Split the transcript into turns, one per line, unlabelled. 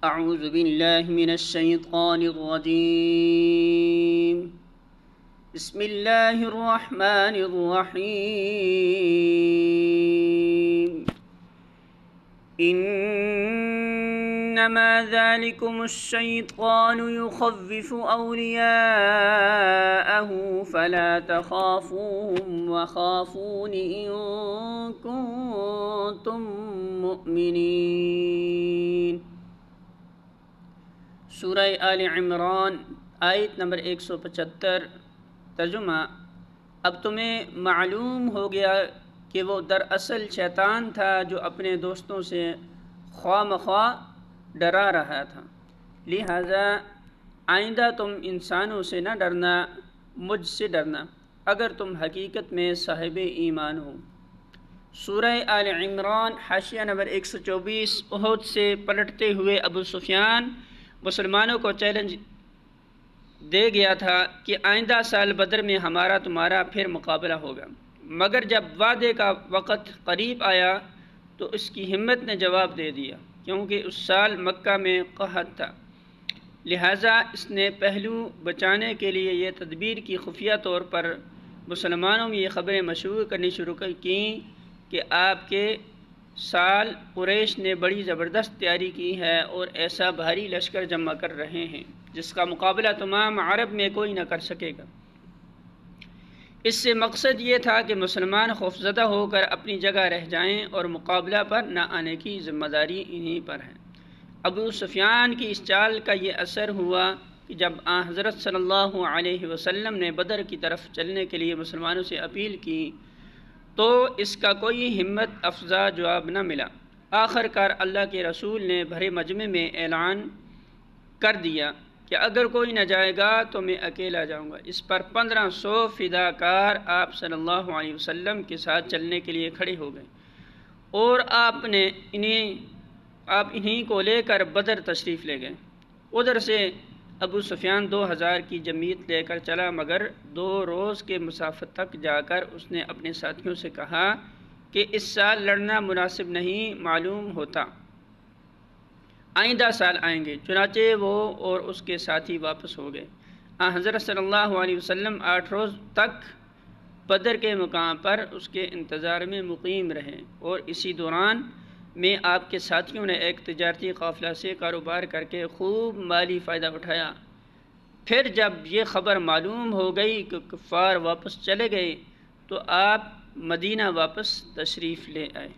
اعوذ باللہ من الشیطان الرجیم بسم اللہ الرحمن الرحیم انما ذلکم الشیطان یخوف اولیاءہ فلا تخافوهم وخافون ان کنتم مؤمنین۔ سورہ آل عمران آیت نمبر 175۔ ترجمہ: اب تمہیں معلوم ہو گیا کہ وہ دراصل شیطان تھا جو اپنے دوستوں سے خواہ مخواہ ڈرا رہا تھا، لہذا آئندہ تم انسانوں سے نہ ڈرنا، مجھ سے ڈرنا اگر تم حقیقت میں صاحب ایمان ہو۔ سورہ آل عمران حاشیہ نمبر 124۔ احد سے پلٹتے ہوئے ابو سفیان مسلمانوں کو چیلنج دے گیا تھا کہ آئندہ سال بدر میں ہمارا تمہارا پھر مقابلہ ہوگا، مگر جب وعدے کا وقت قریب آیا تو اس کی ہمت نے جواب دے دیا، کیونکہ اس سال مکہ میں قحط تھا، لہٰذا اس نے پہلو بچانے کے لیے یہ تدبیر کی خفیہ طور پر مسلمانوں میں یہ خبریں مشہور کرنی شروع کیں کہ آپ کے سال قریش نے بڑی زبردست تیاری کی ہے اور ایسا بھاری لشکر جمع کر رہے ہیں جس کا مقابلہ تمام عرب میں کوئی نہ کر سکے گا۔ اس سے مقصد یہ تھا کہ مسلمان خوفزدہ ہو کر اپنی جگہ رہ جائیں اور مقابلہ پر نہ آنے کی ذمہ داری انہی پر ہے۔ ابو سفیان کی اس چال کا یہ اثر ہوا کہ جب حضرت صلی اللہ علیہ وسلم نے بدر کی طرف چلنے کے لیے مسلمانوں سے اپیل کی تو اس کا کوئی ہمت افزا جواب نہ ملا۔ آخر کار اللہ کے رسول نے بھرے مجمع میں اعلان کر دیا کہ اگر کوئی نہ جائے گا تو میں اکیلا جاؤں گا۔ اس پر 1500 فداکار آپ صلی اللہ علیہ وسلم کے ساتھ چلنے کے لیے کھڑے ہو گئے اور آپ انہیں کو لے کر بدر تشریف لے گئے۔ ادھر سے ابو سفیان 2000 کی جمعیت لے کر چلا، مگر 2 روز کے مسافت تک جا کر اس نے اپنے ساتھیوں سے کہا کہ اس سال لڑنا مناسب نہیں معلوم ہوتا، آئندہ سال آئیں گے۔ چنانچہ وہ اور اس کے ساتھی واپس ہو گئے۔ حضرت صلی اللہ علیہ وسلم 8 روز تک بدر کے مقام پر اس کے انتظار میں مقیم رہے اور اسی دوران میں آپ کے ساتھیوں نے ایک تجارتی قافلہ سے کاروبار کر کے خوب مالی فائدہ اٹھایا۔ پھر جب یہ خبر معلوم ہو گئی کہ کفار واپس چلے گئے تو آپ مدینہ واپس تشریف لے آئے۔